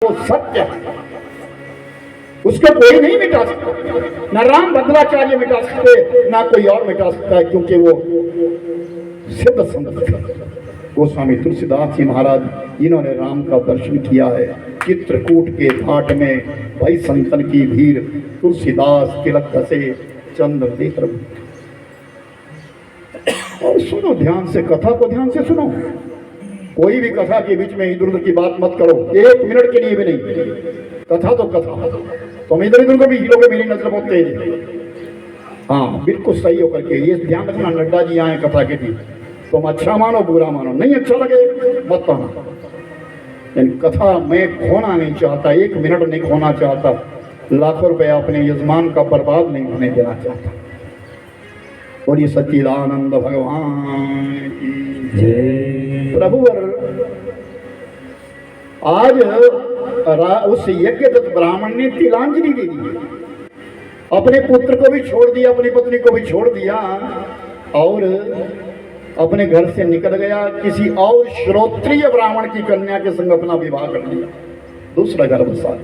वो सत्य है, उसको कोई नहीं मिटा सकता। न राम भद्राचार्य मिटा सकते, ना कोई और मिटा सकता है, क्योंकि वो सिद्ध संत गोस्वामी तुलसीदास जी महाराज इन्होंने राम का दर्शन किया है। चित्रकूट के घाट में भाई संतन की भीड़, तुलसीदास तिलक कसे चंद्र नेत्र। और सुनो ध्यान से, कथा को ध्यान से सुनो। कोई भी कथा के बीच में इधर उधर की बात मत करो, 1 मिनट के लिए भी नहीं। कथा तो कथा, तुम इधर उधर को भी हिलोगे, मेरी नजर बहुत तेज है। हाँ, बिल्कुल सही होकर के ये ध्यान रखना, नड्डा जी आए कथा के लिए, तुम अच्छा मानो बुरा मानो, नहीं अच्छा लगे मत पाना। कथा मैं खोना नहीं चाहता, 1 मिनट नहीं खोना चाहता, लाखों रुपया अपने यजमान का बर्बाद नहीं होने देना चाहता। और ये सच्चिदानंद भगवान की जय। प्रभुवर आज उस यज्ञदत्त ब्राह्मण ने तिलांजलि दे दी, अपने पुत्र को भी छोड़ दिया, अपनी पत्नी को भी छोड़ दिया, और अपने घर से निकल गया, किसी और श्रोत्रिय ब्राह्मण की कन्या के संग अपना विवाह कर लिया, दूसरा गर्भ साथ।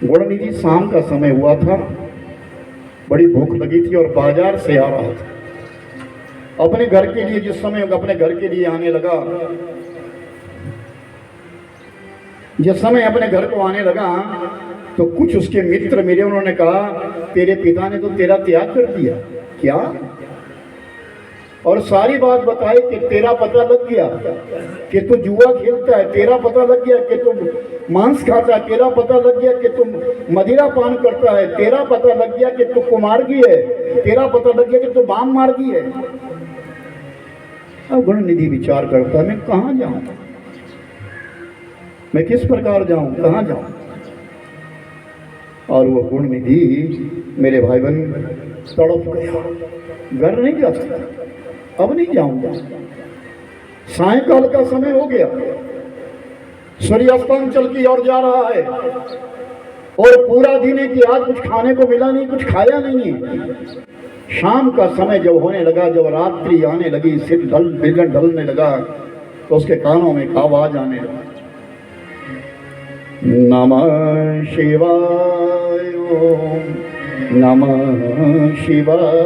गुणनिधि शाम का समय हुआ था, बड़ी भूख लगी थी और बाजार से आ रहा था। अपने घर के लिए जिस समय अपने घर के लिए आने लगा, जिस समय अपने घर को आने लगा, तो कुछ उसके मित्र मेरे, उन्होंने कहा तेरे पिता ने तो तेरा त्याग कर दिया क्या? और सारी बात बताई कि तेरा पता लग गया कि तू जुआ खेलता है, तेरा पता लग गया कि तू मांस खाता है, तेरा पता लग गया कि तुम मदिरा पान करता है, तेरा पता लग गया कि तू कुमार्गी है, तेरा पता लग गया कि तू बाम मार्गी है। अब गुणनिधि विचार करता है, मैं कहाँ जाऊं, मैं किस प्रकार जाऊं, कहाँ जाऊं? और वो गुणनिधि मेरे भाई बहन तड़प गया, घर नहीं जा सकता, अब नहीं जाऊंगा। सायंकाल का समय हो गया, सूर्यास्तांचल की ओर जा रहा है, और पूरा दिन है कि आज कुछ खाने को मिला नहीं, कुछ खाया नहीं है। शाम का समय जब होने लगा, जब रात्रि आने लगी, सिर ढलने लगा, तो उसके कानों में एक आवाज आने लगा, नमः शिवाय नमः शिवाय।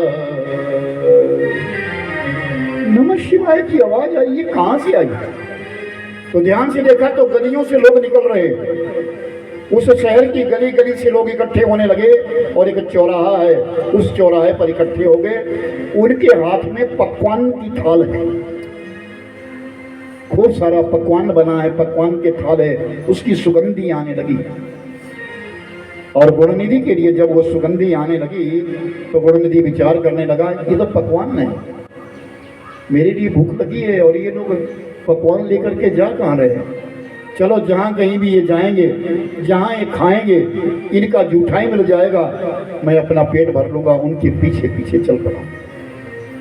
नमः शिवाय की आवाज आई, ये कहां से आई? तो ध्यान से देखा तो गलियों से लोग निकल रहे, उस शहर की गली गली से लोग इकट्ठे होने लगे, और एक चौराहा है, उस चौराहे पर इकट्ठे हो गए। उनके हाथ में पकवान की थाल है, खूब सारा पकवान बना है, पकवान के थाल है, उसकी सुगंधी आने लगी। और गुणनिधि के लिए जब वो सुगंधी आने लगी, तो गुणनिधि विचार करने लगा, ये तो पकवान नहीं, मेरे लिए भूख लगी है और ये लोग पकवान लेकर के जा कहाँ रहे हैं? चलो जहाँ कहीं भी ये जाएंगे, जहाँ ये खाएंगे, इनका जूठाई मिल जाएगा, मैं अपना पेट भर लूँगा। उनके पीछे पीछे चल पड़ा,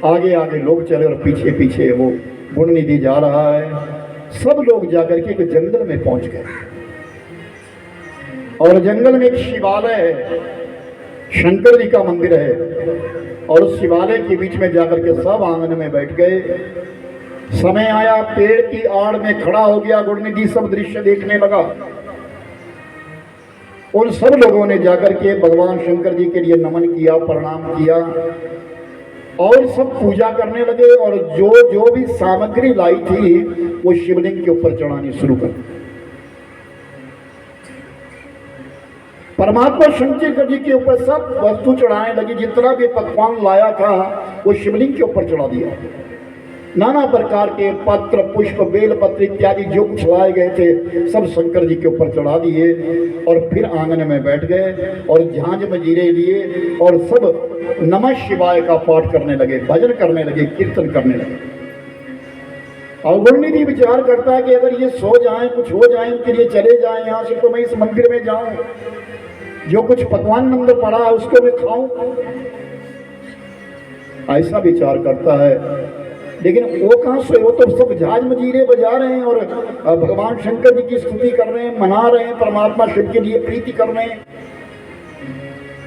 आगे आगे लोग चले और पीछे पीछे वो गुणनिधि जा रहा है। सब लोग जाकर के एक जंगल में पहुंच गए, और जंगल में एक शिवालय है, शंकर जी का मंदिर है, और उस शिवालय के बीच में जाकर के सब आंगन में बैठ गए। समय आया, पेड़ की आड़ में खड़ा हो गया गुणनिधि, सब दृश्य देखने लगा। उन सब लोगों ने जाकर के भगवान शंकर जी के लिए नमन किया, प्रणाम किया, और सब पूजा करने लगे, और जो जो भी सामग्री लाई थी वो शिवलिंग के ऊपर चढ़ानी शुरू कर दी। परमात्मा शंकर जी के ऊपर सब वस्तु चढ़ाने लगी, जितना भी पकवान लाया था वो शिवलिंग के ऊपर चढ़ा दिया। नाना प्रकार के पत्र, पुष्प, बेलपत्र इत्यादि जो कुछ लाए गए थे सब शंकर जी के ऊपर चढ़ा दिए, और फिर आंगन में बैठ गए और झांझ मजीरे लिए, और सब नमः शिवाय का पाठ करने लगे, भजन करने लगे, कीर्तन करने लगे। और गुणनिधि विचार करता है कि अगर ये सो जाएं, कुछ हो जाए, उनके लिए चले जाएं यहाँ से, तो मैं इस मंदिर में जाऊं, जो कुछ पकवान अंदर पड़ा है उसको मैं खाऊं, ऐसा विचार करता है। लेकिन वो कहां से, वो तो सब झांझ मजीरे बजा रहे हैं और भगवान शंकर जी की स्तुति कर रहे हैं, मना रहे हैं, परमात्मा शिव के लिए प्रीति कर रहे हैं।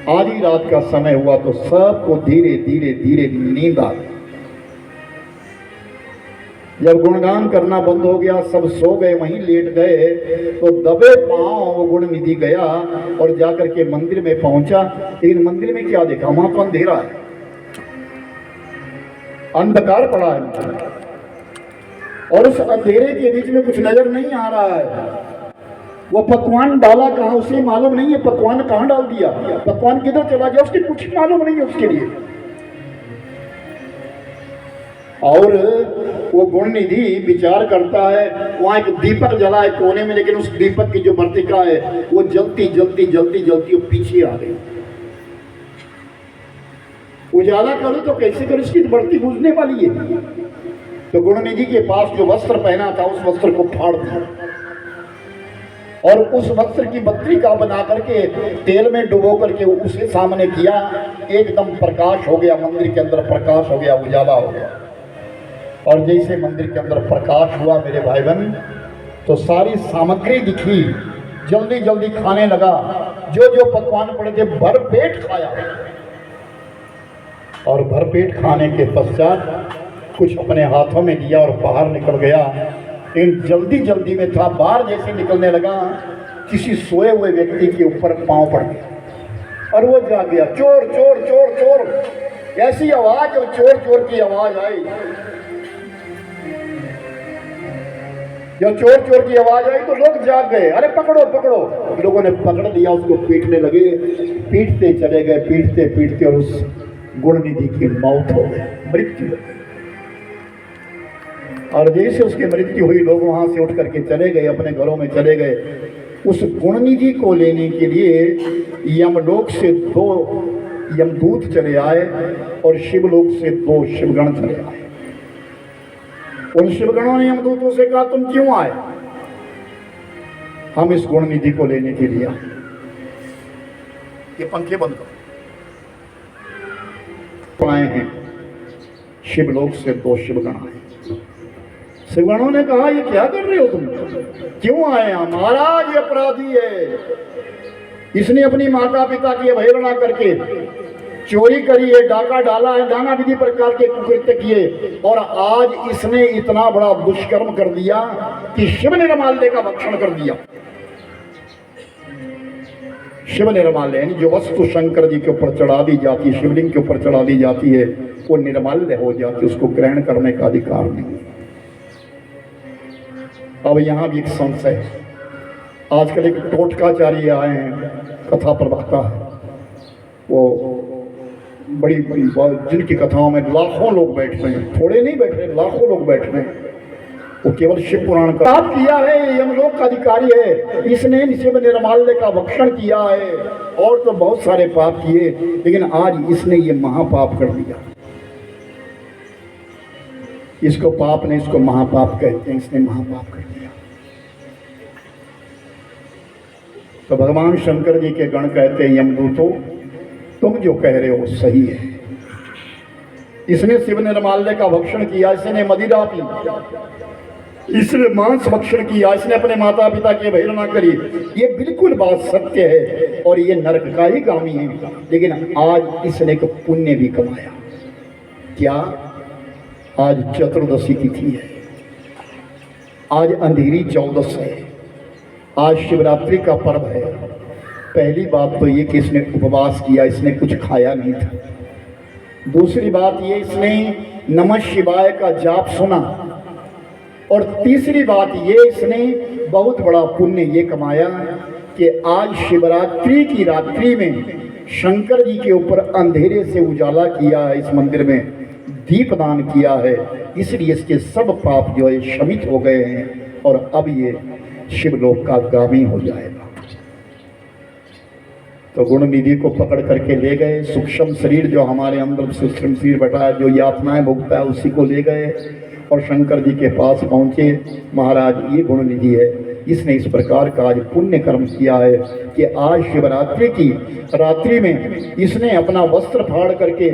आधी रात का समय हुआ तो सबको धीरे धीरे धीरे नींद आ गई। जब गुणगान करना बंद हो गया, सब सो गए, वहीं लेट गए, तो दबे पांव वो गुण निधि गया और जाकर के मंदिर में पहुंचा। लेकिन मंदिर में क्या देखा? वहां तो अंधेरा है, अंधकार पड़ा है, और उस अंधेरे के बीच में कुछ नजर नहीं आ रहा है। वो पकवान डाला कहाँ उसे मालूम नहीं है, पकवान कहाँ डाल दिया, पकवान किधर चला गया उसके कुछ मालूम नहीं है उसके लिए। और वो गुण निधि विचार करता है, वहां एक दीपक जला है कोने में, लेकिन उस दीपक की जो वर्तिका है वो जलती जलती जलती जलती वो पीछे आ गई। उजाला करो तो कैसे करो, इसकी बढ़ती बुझने वाली है। तो गुण निधि के पास जो वस्त्र पहना था उस वस्त्र को फाड़ दिया और उस वस्त्र की बत्रिका बना करके तेल में डुबो करके उसे सामने किया। एकदम प्रकाश हो गया, मंदिर के अंदर प्रकाश हो गया, उजाला हो गया। और जैसे मंदिर के अंदर प्रकाश हुआ मेरे भाई बहन, तो सारी सामग्री दिखी, जल्दी जल्दी खाने लगा। जो जो पकवान पड़े थे भर पेट खाया, और भर पेट खाने के पश्चात कुछ अपने हाथों में लिया और बाहर निकल गया। लेकिन जल्दी जल्दी में था, बाहर जैसे निकलने लगा किसी सोए हुए व्यक्ति के ऊपर पांव पड़ गया और वो जाग गया। चोर चोर चोर चोर, ऐसी आवाज और चोर चोर की आवाज आई। जब चोर चोर की आवाज आई तो लोग जाग गए, अरे पकड़ो पकड़ो। लोगों ने पकड़ लिया, उसको पीटने लगे, पीटते चले गए, पीटते पीटते, और उस गुण निधि की मौत हो गई, मृत्यु हो गई। और जैसे उसकी मृत्यु हुई, लोग वहां से उठ करके चले गए, अपने घरों में चले गए। उस गुण निधि को लेने के लिए यमलोक से 2 यमदूत चले आए और शिवलोक से 2 शिवगण चले आए। उन शिवगणों ने यमदूतों से कहा, तुम क्यों आए? हम इस गुण निधि को लेने के लिए आए। ये पंखे बंद करो। आए हैं शिवलोक से 2 शिवगण आए। शिवगणों ने कहा, ये क्या कर रहे हो तुम, क्यों आए? महाराज ये अपराधी है, इसने अपनी माता पिता की अवहेलना करके चोरी करी है, डाका डाला है, नाना विधि प्रकार के कुकृत्य किए, और आज इसने इतना बड़ा दुष्कर्म कर दिया कि शिव निर्माल्य का भक्षण कर दिया। शिव निर्माल्य यानी जो वस्तु शंकर जी के ऊपर चढ़ा दी जाती है, शिवलिंग के ऊपर चढ़ा दी जाती है, वो निर्माल्य हो जाती है, उसको ग्रहण करने का अधिकार नहीं। अब यहाँ भी एक संशय है। आजकल एक टोटकाचार्य आए हैं, कथा प्रवक्ता है, वो बड़ी बड़ी जिनकी कथाओं में लाखों लोग बैठ रहे हैं, थोड़े नहीं बैठ रहे, लाखों लोग बैठ रहे हैं। वो केवल शिव पुराण का पाप किया है, यमलोक का अधिकारी है, इसने शिव निर्माल्य का भक्षण किया है, और तो बहुत सारे पाप किए, लेकिन आज इसने ये महापाप कर दिया। इसको पाप नहीं, इसको महापाप कहते हैं, इसने महापाप कर दिया। तो भगवान शंकर जी के गण कहते हैं, यमदूतों तुम जो कह रहे हो सही है। इसने शिव निर्माल्य का भक्षण किया, इसने मदिरा पी, इसने मांस भक्षण किया, इसने अपने माता पिता की अवहेलना करी, ये बिल्कुल बात सत्य है, और ये नरक का ही गामी है। लेकिन आज इसने एक पुण्य भी कमाया। क्या? आज चतुर्दशी तिथि है, आज अंधेरी 14 है, आज शिवरात्रि का पर्व है। पहली बात तो ये कि इसने उपवास किया, इसने कुछ खाया नहीं था। दूसरी बात ये, इसने नमः शिवाय का जाप सुना, और तीसरी बात ये, इसने बहुत बड़ा पुण्य ये कमाया कि आज शिवरात्रि की रात्रि में शंकर जी के ऊपर अंधेरे से उजाला किया है, इस मंदिर में दीपदान किया है, इसलिए इसके सब पाप जो है शमित हो गए हैं, और अब ये शिवलोक का गामी हो जाएगा। तो गुण निधि को पकड़ करके ले गए। सूक्ष्म शरीर जो हमारे अंदर सूक्ष्म शरीर बैठा है, जो यातनाएं भोगता है, उसी को ले गए और शंकर जी के पास पहुँचे। महाराज ये गुण निधि है, इसने इस प्रकार का आज पुण्य कर्म किया है कि आज शिवरात्रि की रात्रि में इसने अपना वस्त्र फाड़ करके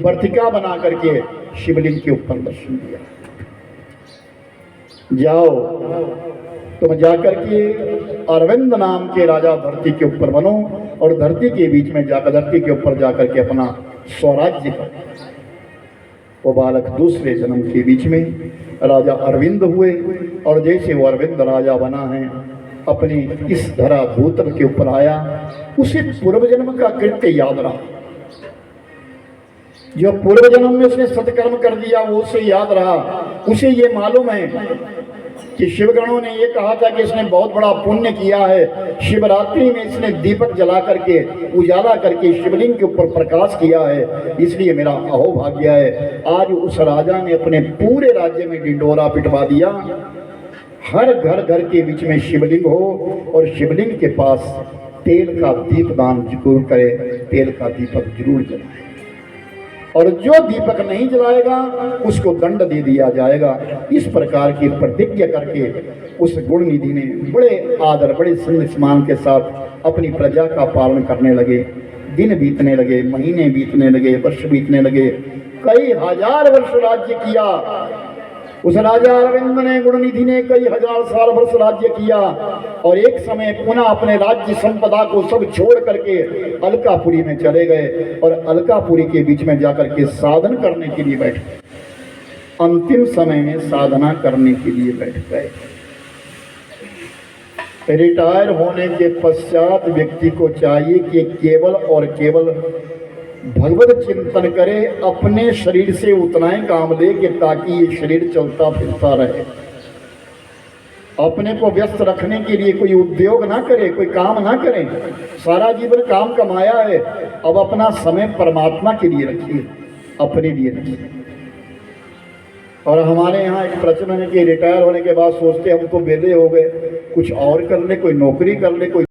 वर्तिका बना करके शिवलिंग के ऊपर दर्शन दिया। जाओ तुम जाकर के अरविंद नाम के राजा धरती के ऊपर बनो, और धरती के बीच में जाकर, धरती के ऊपर जाकर के अपना स्वराज्य करो। वो बालक दूसरे जन्म के बीच में राजा अरविंद हुए, और जैसे वो अरविंद राजा बना है, अपनी इस धरा भूतल के ऊपर आया, उसे पूर्व जन्म का कृत्य याद रहा। जो पूर्व जन्म में उसने सत्कर्म कर दिया वो उसे याद रहा। उसे ये मालूम है कि शिवगणों ने ये कहा था कि इसने बहुत बड़ा पुण्य किया है, शिवरात्रि में इसने दीपक जला करके उजाला करके शिवलिंग के ऊपर प्रकाश किया है, इसलिए मेरा अहोभाग्य है। आज उस राजा ने अपने पूरे राज्य में ढिंढोरा पिटवा दिया, हर घर घर के बीच में शिवलिंग हो और शिवलिंग के पास तेल का दीपदान जरूर करे, तेल का दीपक जरूर जलाए, और जो दीपक नहीं जलाएगा उसको दंड दे दिया जाएगा। इस प्रकार की प्रतिज्ञा करके उस गुण निधि ने बड़े आदर बड़े सम्मान के साथ अपनी प्रजा का पालन करने लगे। दिन बीतने लगे, महीने बीतने लगे, वर्ष बीतने लगे, कई हजार वर्ष राज्य किया उस राजा अरविंद ने, गुणनिधि ने कई हजार साल वर्ष राज्य किया, और एक समय पुनः अपने राज्य संपदा को सब छोड़ करके अलकापुरी में चले गए, और अलकापुरी के बीच में जाकर के साधन करने के लिए बैठ गए। अंतिम समय में साधना करने के लिए बैठ गए। रिटायर होने के पश्चात व्यक्ति को चाहिए कि केवल और केवल भगवत चिंतन करे, अपने शरीर से उतना ही काम ले कि ताकि ये शरीर चलता फिरता रहे। अपने को व्यस्त रखने के लिए कोई उद्योग ना करे, कोई काम ना करे, सारा जीवन काम कमाया है, अब अपना समय परमात्मा के लिए रखिए, अपने लिए रखिए। और हमारे यहाँ एक प्रचलन है कि रिटायर होने के बाद सोचते हम तो बेले हो गए, कुछ और कर ले, कोई नौकरी कर ले, कोई